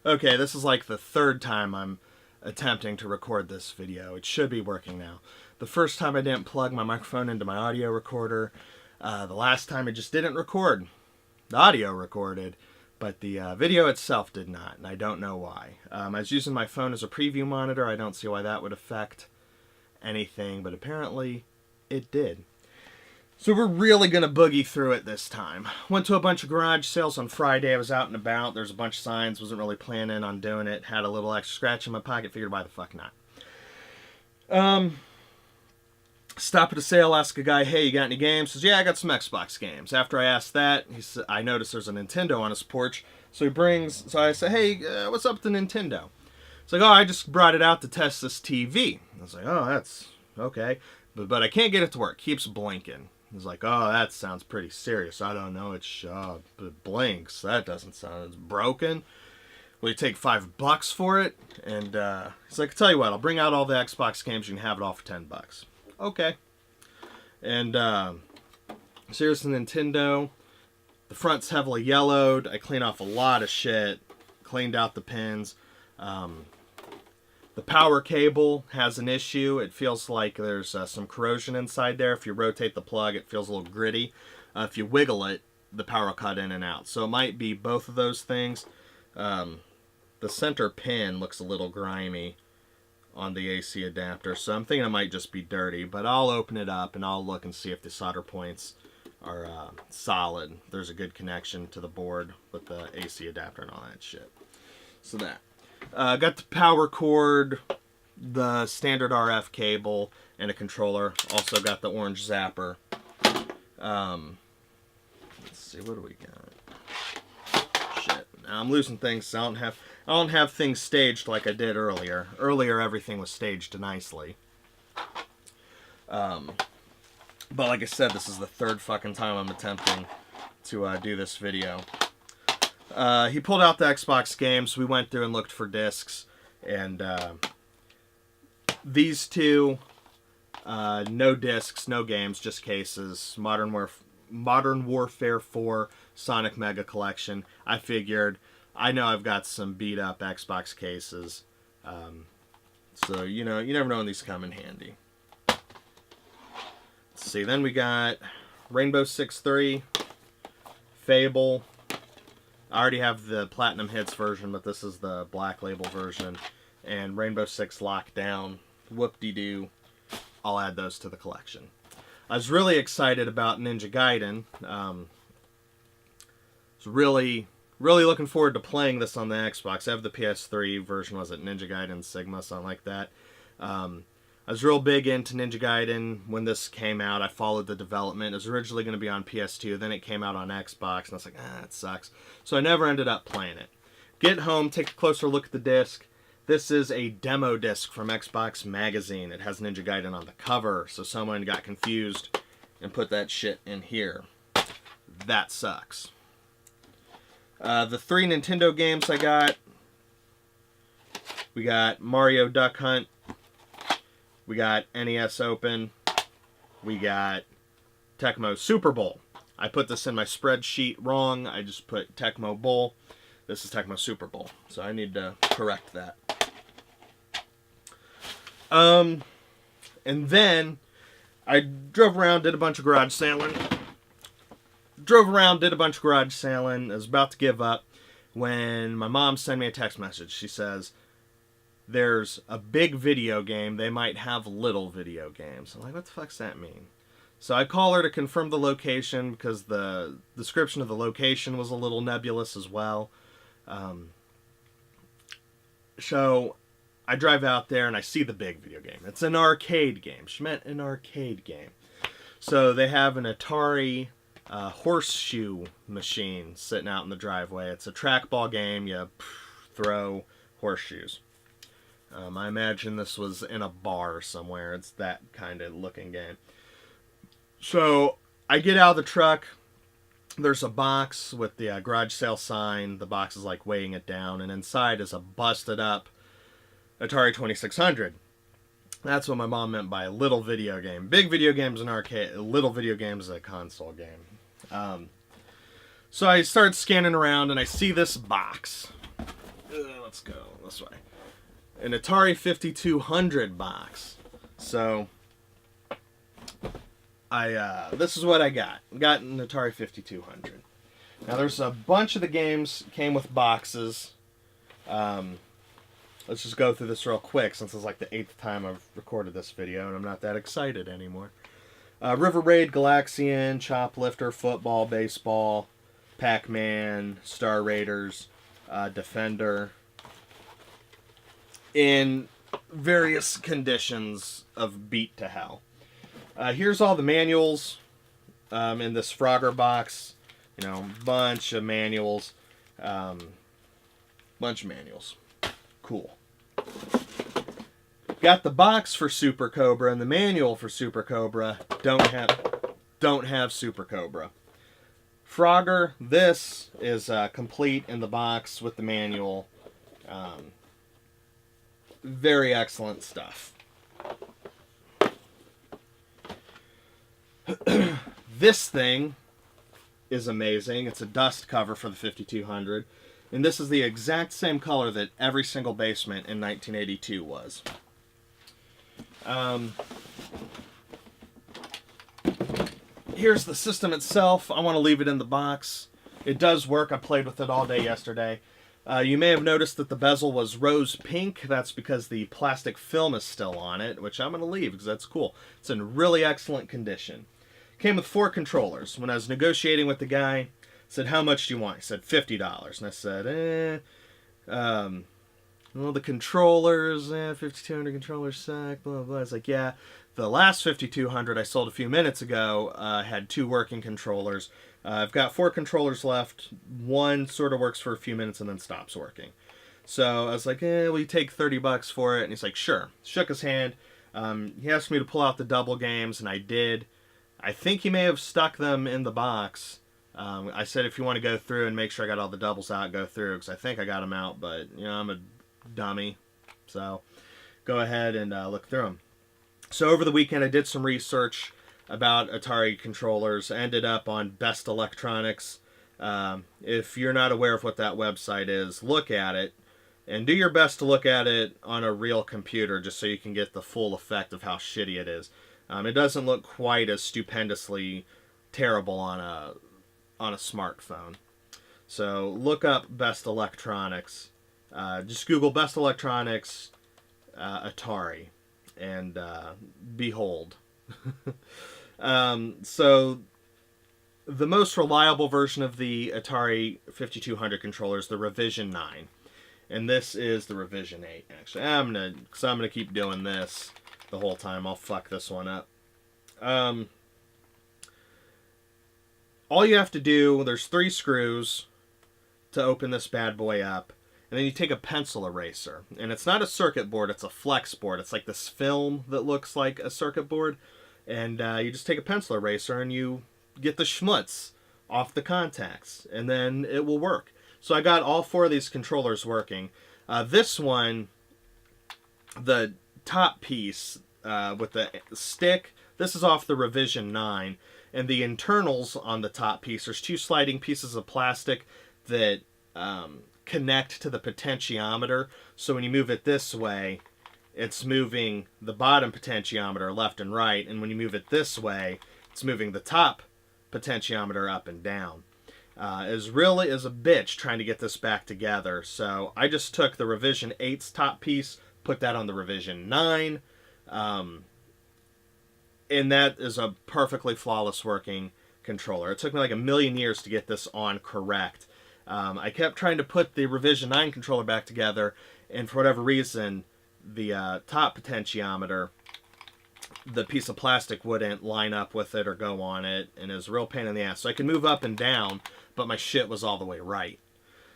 Okay, this is like the third time I'm attempting to record this video. It should be working now. The first time I didn't plug my microphone into my audio recorder. The last time it just didn't record. The audio recorded, but the video itself did not, and I don't know why. I was using my phone as a preview monitor. I don't see why that would affect anything, but apparently it did. So we're really going to boogie through it this time. Went to a bunch of garage sales on Friday. I was out and about. There's a bunch of signs. Wasn't really planning on doing it. Had a little extra scratch in my pocket. Figured why the fuck not. Stop at a sale. Ask a guy, hey, you got any games? Says, yeah, I got some Xbox games. After I asked that, I noticed there's a Nintendo on his porch. So I say, hey, what's up with the Nintendo? It's like, oh, I just brought it out to test this TV. I was like, oh, that's okay. But I can't get it to work. Keeps blinking. He's like, oh, that sounds pretty serious. I don't know. It blinks. That doesn't sound... It's broken. Will you take $5 for it? And he's like, tell you what, I'll bring out all the Xbox games. You can have it all for $10. Okay. And so here's the Nintendo. The front's heavily yellowed. I cleaned off a lot of shit. Cleaned out the pins. The power cable has an issue. It feels like there's some corrosion inside there. If you rotate the plug, it feels a little gritty. If you wiggle it, the power will cut in and out. So it might be both of those things. The center pin looks a little grimy on the AC adapter, so I'm thinking it might just be dirty. But I'll open it up and I'll look and see if the solder points are solid. There's a good connection to the board with the AC adapter and all that shit. So that. Got the power cord, the standard RF cable, and a controller. Also got the orange zapper. Let's see, what do we got? Shit, now I'm losing things. So I don't have things staged like I did earlier. Earlier, everything was staged nicely. But like I said, this is the third fucking time I'm attempting to do this video. He pulled out the Xbox games. We went through and looked for discs, and these two, no discs, no games, just cases. Modern Warfare 4 Sonic Mega Collection. I figured, I know I've got some beat up Xbox cases, so you know, you never know when these come in handy. Let's see, then we got Rainbow Six 3, Fable. I already have the Platinum Hits version, but this is the Black Label version. And Rainbow Six Lockdown, Whoop-de-doo. I'll add those to the collection. I was really excited about Ninja Gaiden. I was really looking forward to playing this on the Xbox. I have the PS3 version, was it Ninja Gaiden Sigma, something like that. I was real big into Ninja Gaiden when this came out. I followed the development. It was originally going to be on PS2. Then it came out on Xbox. And I was like, it sucks. So I never ended up playing it. Get home, take a closer look at the disc. This is a demo disc from Xbox Magazine. It has Ninja Gaiden on the cover. So someone got confused and put that shit in here. That sucks. The 3 Nintendo games I got. We got Mario Duck Hunt. We got NES Open. We got Tecmo Super Bowl. I put this in my spreadsheet wrong. I just put Tecmo Bowl. This is Tecmo Super Bowl. So I need to correct that. And then I drove around, did a bunch of garage sailing. I was about to give up when my mom sent me a text message. She says, there's a big video game. They might have little video games. I'm like, what the fuck's that mean? So I call her to confirm the location because the description of the location was a little nebulous as well. So I drive out there and I see the big video game. It's an arcade game. She meant an arcade game. So they have an Atari horseshoe machine sitting out in the driveway. It's a trackball game. You throw horseshoes. I imagine this was in a bar somewhere. It's that kind of looking game. So I get out of the truck. There's a box with the garage sale sign. The box is like weighing it down. And inside is a busted up Atari 2600. That's what my mom meant by a little video game. Big video games an arcade. Little video games a console game. So I start scanning around and I see this box. let's go this way. An Atari 5200 box. So this is what I got. Got an Atari 5200. Now there's a bunch of the games came with boxes. Let's just go through this real quick since it's like the 8th time I've recorded this video and I'm not that excited anymore. River Raid, Galaxian, Choplifter, Football, Baseball, Pac-Man, Star Raiders, Defender, in various conditions of beat to hell. Here's all the manuals in this Frogger box. You know, bunch of manuals. Cool. Got the box for Super Cobra and the manual for Super Cobra. Don't have Super Cobra. Frogger, this is complete in the box with the manual. Very excellent stuff. This thing is amazing. It's a dust cover for the 5200. And this is the exact same color that every single basement in 1982 was. Here's the system itself. I want to leave it in the box. It does work. I played with it all day yesterday. You may have noticed that the bezel was rose pink. That's because the plastic film is still on it, which I'm going to leave because that's cool. It's in really excellent condition. Came with 4 controllers. When I was negotiating with the guy, I said, how much do you want? He said, $50. And I said, well, the controllers, 5200 controllers suck, blah, blah, blah. It's like, yeah, the last 5200 I sold a few minutes ago had 2 working controllers. I've got 4 controllers left. One sort of works for a few minutes and then stops working. So I was like, will you take $30 for it? And he's like, sure. Shook his hand. He asked me to pull out the double games, and I did. I think he may have stuck them in the box. I said, if you want to go through and make sure I got all the doubles out, go through, because I think I got them out, but, you know, I'm a dummy. So go ahead and look through them. So over the weekend, I did some research about Atari controllers. I ended up on Best Electronics. If you're not aware of what that website is, look at it. And do your best to look at it on a real computer, just so you can get the full effect of how shitty it is. It doesn't look quite as stupendously terrible on a smartphone. So look up Best Electronics. Just Google Best Electronics Atari, and behold. So the most reliable version of the Atari 5200 controller is the Revision 9. And this is the Revision 8, actually. I'm gonna keep doing this the whole time. I'll fuck this one up. All you have to do, there's 3 screws to open this bad boy up. And then you take a pencil eraser. And it's not a circuit board, it's a flex board. It's like this film that looks like a circuit board. And you just take a pencil eraser and you get the schmutz off the contacts. And then it will work. So I got all 4 of these controllers working. This one, the top piece with the stick, this is off the Revision 9. And the internals on the top piece, there's 2 sliding pieces of plastic that connect to the potentiometer. So when you move it this way, it's moving the bottom potentiometer left and right. And when you move it this way, it's moving the top potentiometer up and down. Is really is a bitch trying to get this back together. So I just took the Revision 8's top piece, put that on the Revision 9. And that is a perfectly flawless working controller. It took me like a million years to get this on correct. I kept trying to put the Revision 9 controller back together, and for whatever reason, the top potentiometer, the piece of plastic wouldn't line up with it or go on it, and it was a real pain in the ass. So I could move up and down, but my shit was all the way right.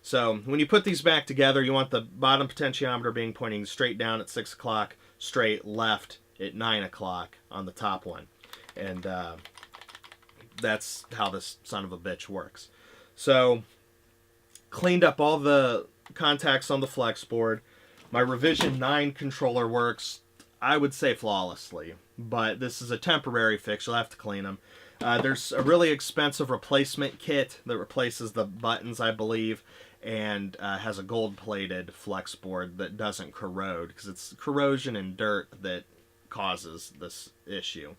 So when you put these back together, you want the bottom potentiometer being pointing straight down at 6 o'clock, straight left at 9 o'clock on the top one. And that's how this son of a bitch works. So cleaned up all the contacts on the flex board. My Revision 9 controller works, I would say, flawlessly, but this is a temporary fix. You'll have to clean them. There's a really expensive replacement kit that replaces the buttons, I believe, and has a gold-plated flex board that doesn't corrode, because it's corrosion and dirt that causes this issue.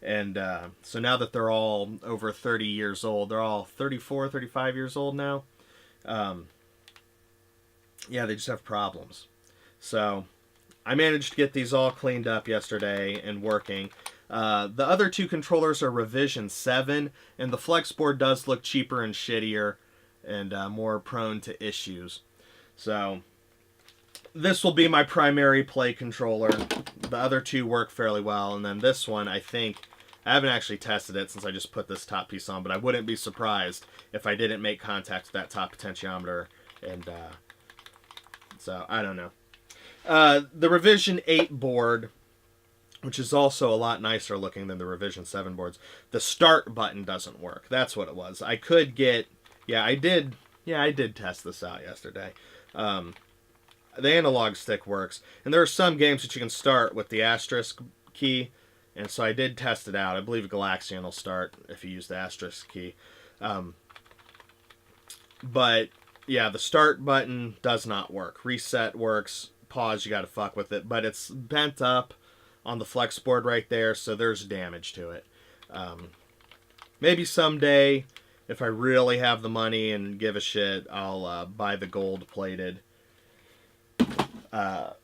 And so now that they're all over 30 years old, they're all 34, 35 years old now, yeah, they just have problems. So I managed to get these all cleaned up yesterday and working. The other two controllers are revision 7, and the flex board does look cheaper and shittier and more prone to issues. So this will be my primary play controller. The other two work fairly well, and then this one, I think, I haven't actually tested it since I just put this top piece on, but I wouldn't be surprised if I didn't make contact with that top potentiometer, and so I don't know. The revision 8 board, which is also a lot nicer looking than the revision 7 boards, the start button doesn't work. That's what it was. I could get, I did test this out yesterday. The analog stick works, and there are some games that you can start with the asterisk key, and so I did test it out. I believe Galaxian will start if you use the asterisk key. But yeah, the start button does not work. Reset works. Pause, you got to fuck with it, but it's bent up on the flex board right there, so there's damage to it. Maybe someday, if I really have the money and give a shit, I'll buy the gold-plated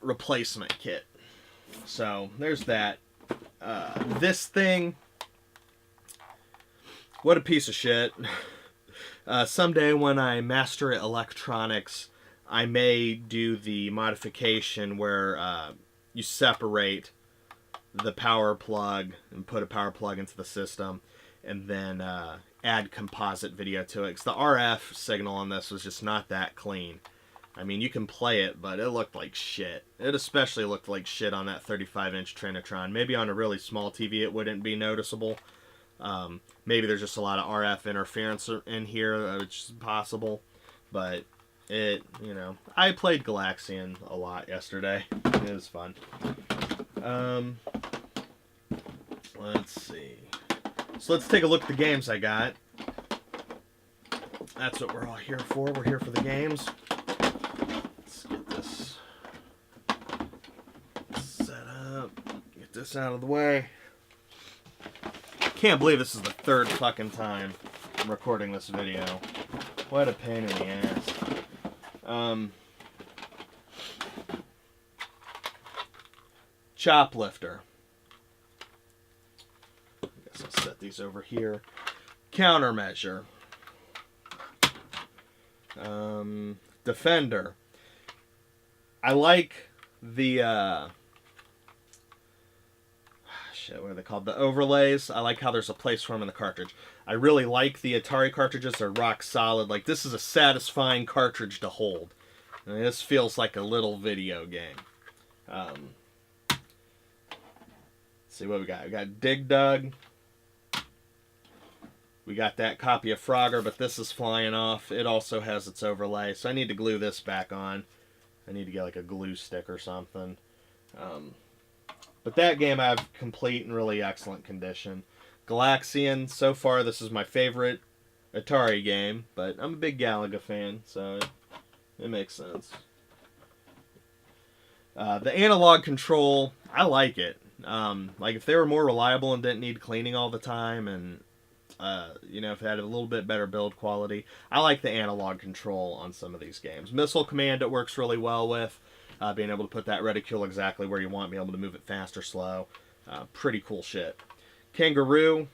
replacement kit. So there's that. This thing, what a piece of shit. Someday when I master electronics, I may do the modification where you separate the power plug and put a power plug into the system, and then add composite video to it, because the RF signal on this was just not that clean. I mean, you can play it, but it looked like shit. It especially looked like shit on that 35-inch Trinitron. Maybe on a really small TV it wouldn't be noticeable. Maybe there's just a lot of RF interference in here, which is possible. But it, I played Galaxian a lot yesterday. It was fun. Let's see. So let's take a look at the games I got. That's what we're all here for. We're here for the games. Let's get this set up. Get this out of the way. Can't believe this is the third fucking time I'm recording this video. What a pain in the ass. Choplifter. I guess I'll set these over here. Countermeasure. Defender. I like the what are they called? The overlays. I like how there's a place for them in the cartridge. I really like the Atari cartridges. They're rock solid. Like, this is a satisfying cartridge to hold. I mean, this feels like a little video game. Let's see what we got. We got Dig Dug. We got that copy of Frogger, but this is flying off. It also has its overlay, so I need to glue this back on. I need to get like a glue stick or something. But that game I have complete and really excellent condition. Galaxian, so far this is my favorite Atari game, but I'm a big Galaga fan, so it makes sense. The analog control, I like it. Like, if they were more reliable and didn't need cleaning all the time, and if it had a little bit better build quality, I like the analog control on some of these games. Missile Command it works really well with. Being able to put that reticule exactly where you want, being able to move it fast or slow. Pretty cool shit. Kangaroo.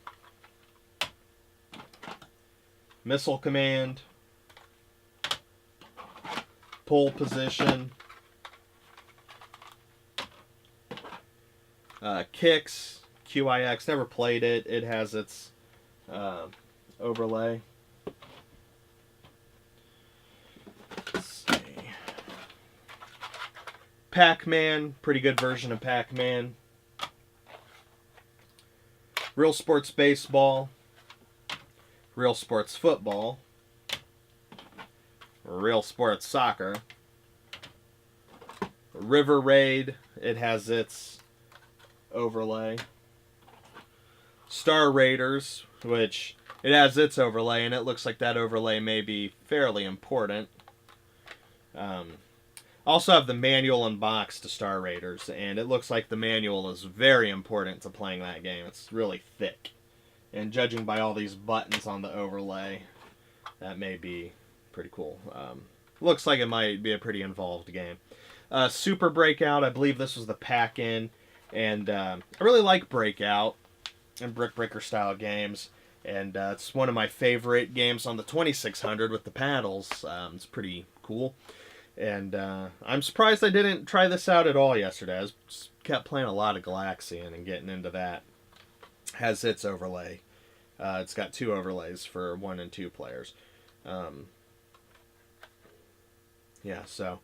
Missile Command. Pole Position. Kicks. QIX. Never played it. It has its overlay. Pac-Man, pretty good version of Pac-Man. Real Sports Baseball. Real Sports Football. Real Sports Soccer. River Raid, it has its overlay. Star Raiders, which it has its overlay, and it looks like that overlay may be fairly important. Also have the manual and box to Star Raiders, and it looks like the manual is very important to playing that game. It's really thick. And judging by all these buttons on the overlay, that may be pretty cool. Looks like it might be a pretty involved game. Super Breakout, I believe this was the pack-in, and I really like Breakout and Brick Breaker style games, and it's one of my favorite games on the 2600 with the paddles. It's pretty cool. And I'm surprised I didn't try this out at all yesterday. I kept playing a lot of Galaxian and getting into that. Has its overlay. It's got 2 overlays for 1 and 2 players. Yeah, so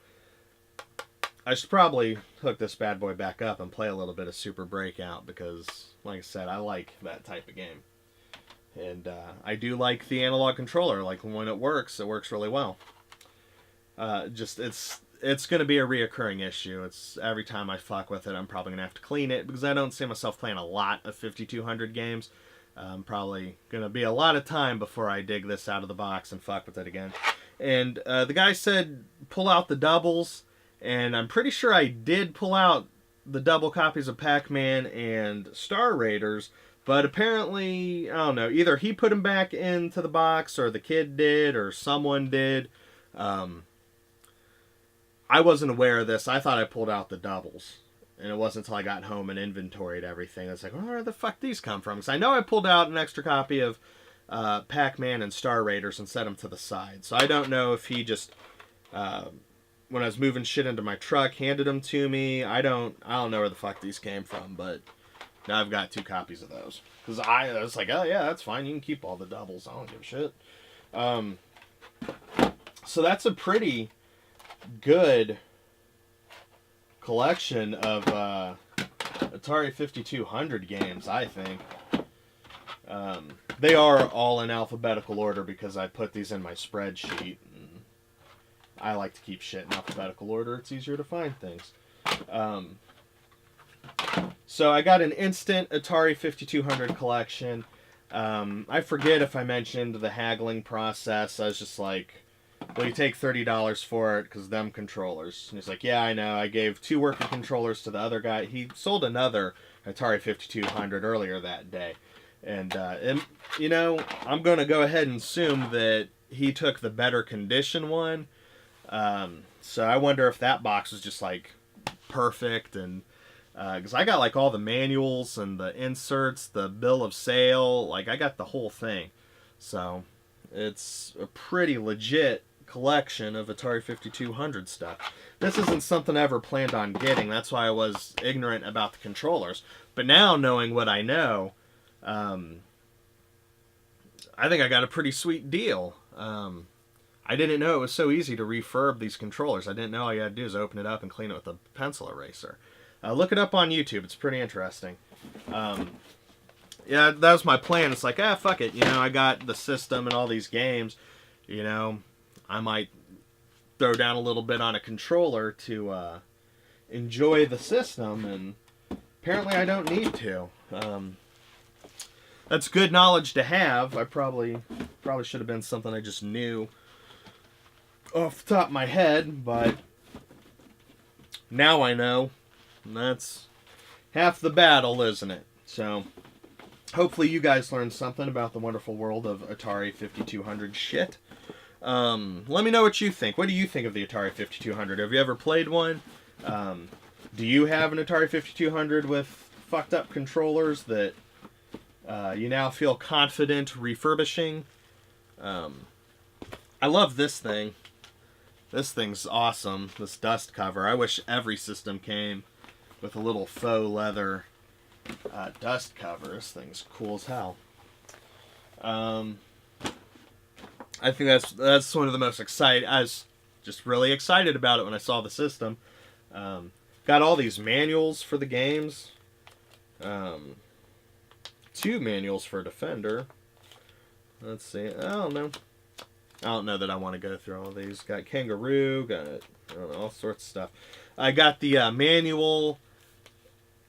I should probably hook this bad boy back up and play a little bit of Super Breakout because, like I said, I like that type of game. And I do like the analog controller. Like, when it works really well. It's going to be a reoccurring issue. It's every time I fuck with it, I'm probably going to have to clean it because I don't see myself playing a lot of 5200 games. Probably going to be a lot of time before I dig this out of the box and fuck with it again. And the guy said pull out the doubles, and I'm pretty sure I did pull out the double copies of Pac-Man and Star Raiders, but apparently, I don't know, either he put them back into the box, or the kid did, or someone did. I wasn't aware of this. I thought I pulled out the doubles. And it wasn't until I got home and inventoried everything. It's like, oh, where the fuck these come from? Because I know I pulled out an extra copy of Pac-Man and Star Raiders and set them to the side. So I don't know if he just, when I was moving shit into my truck, handed them to me. I don't know where the fuck these came from. But now I've got 2 copies of those. Because I was like, oh yeah, that's fine. You can keep all the doubles. I don't give a shit. So that's a pretty good collection of Atari 5200 games, I think. They are all in alphabetical order because I put these in my spreadsheet. And I like to keep shit in alphabetical order. It's easier to find things. So I got an instant Atari 5200 collection. I forget if I mentioned the haggling process. I was just like, well, you take $30 for it because them controllers. And he's like, yeah, I know. I gave 2 working controllers to the other guy. He sold another Atari 5200 earlier that day. And you know, I'm going to go ahead and assume that he took the better condition one. So I wonder if that box was just like perfect. And because I got like all the manuals and the inserts, the bill of sale. Like, I got the whole thing. So it's a pretty legit collection of Atari 5200 stuff. This isn't something I ever planned on getting. That's why I was ignorant about the controllers. But now, knowing what I know, I think I got a pretty sweet deal. I didn't know it was so easy to refurb these controllers. I didn't know all you had to do is open it up and clean it with a pencil eraser. Look it up on YouTube. It's pretty interesting. Yeah, that was my plan. It's like, fuck it. You know, I got the system and all these games. You know, I might throw down a little bit on a controller to enjoy the system, and apparently I don't need to. That's good knowledge to have. I probably should have been something I just knew off the top of my head, but now I know. And that's half the battle, isn't it? So hopefully you guys learned something about the wonderful world of Atari 5200 shit. Let me know what you think. What do you think of the Atari 5200? Have you ever played one? Do you have an Atari 5200 with fucked up controllers that you now feel confident refurbishing? I love this thing. This thing's awesome. This dust cover. I wish every system came with a little faux leather dust cover. This thing's cool as hell. I think that's one of the most exciting. I was just really excited about it when I saw the system. Got all these manuals for the games. 2 manuals for Defender. Let's see. I don't know that I want to go through all these. Got Kangaroo. Got, I don't know, all sorts of stuff. I got the manual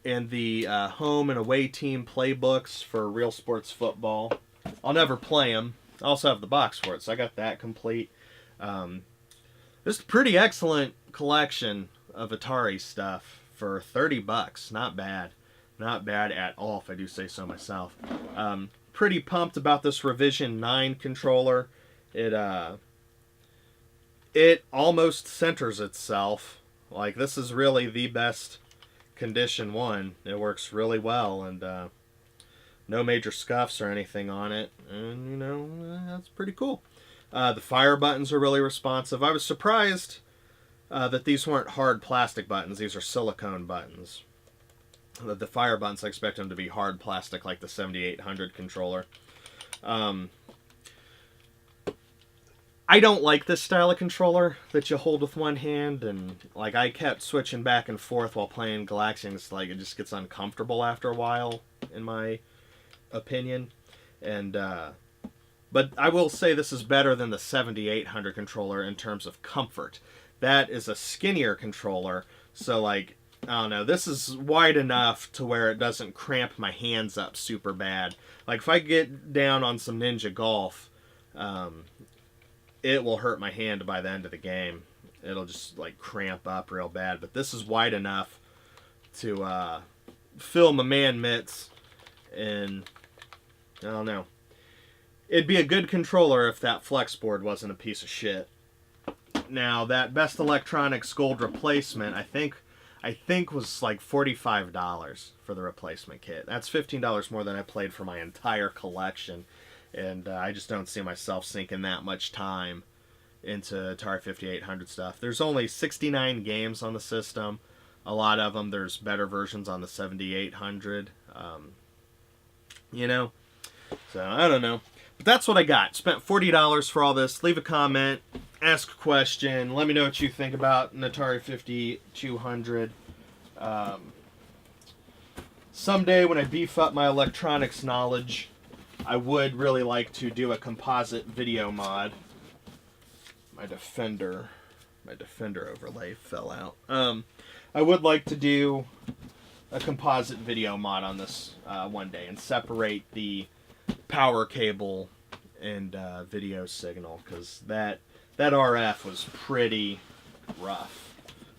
and the home and away team playbooks for real sports football. I'll never play them. I also have the box for it, so I got that complete. This is a pretty excellent collection of Atari stuff for $30. Not bad. Not bad at all, if I do say so myself. Pretty pumped about this Revision 9 controller. It almost centers itself. Like, this is really the best condition one. It works really well, and no major scuffs or anything on it. And, you know, that's pretty cool. The fire buttons are really responsive. I was surprised that these weren't hard plastic buttons. These are silicone buttons. The fire buttons, I expect them to be hard plastic like the 7800 controller. I don't like this style of controller that you hold with one hand, and like I kept switching back and forth while playing Galaxians. Like, it just gets uncomfortable after a while, in my opinion. And but I will say this is better than the 7800 controller in terms of comfort. That is a skinnier controller, so like, I don't know, this is wide enough to where it doesn't cramp my hands up super bad. Like, if I get down on some Ninja Golf, it will hurt my hand by the end of the game. It'll just like cramp up real bad. But this is wide enough to fill my man mitts, and I don't know. It'd be a good controller if that flex board wasn't a piece of shit. Now, that Best Electronics Gold replacement, I think was like $45 for the replacement kit. That's $15 more than I played for my entire collection. And I just don't see myself sinking that much time into Atari 5800 stuff. There's only 69 games on the system. A lot of them, there's better versions on the 7800. You know? So, I don't know. But that's what I got. Spent $40 for all this. Leave a comment. Ask a question. Let me know what you think about an Atari 5200. Someday when I beef up my electronics knowledge, I would really like to do a composite video mod. My Defender overlay fell out. I would like to do a composite video mod on this one day and separate the power cable and video signal, because that RF was pretty rough.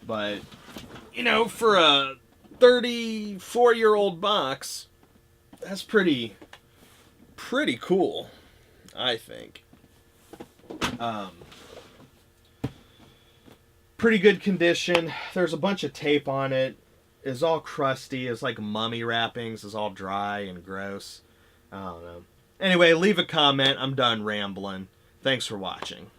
But, you know, for a 34-year-old box, that's pretty cool, I think. Pretty good condition. There's a bunch of tape on it. It's all crusty. It's like mummy wrappings. It's all dry and gross. I don't know. Anyway, leave a comment. I'm done rambling. Thanks for watching.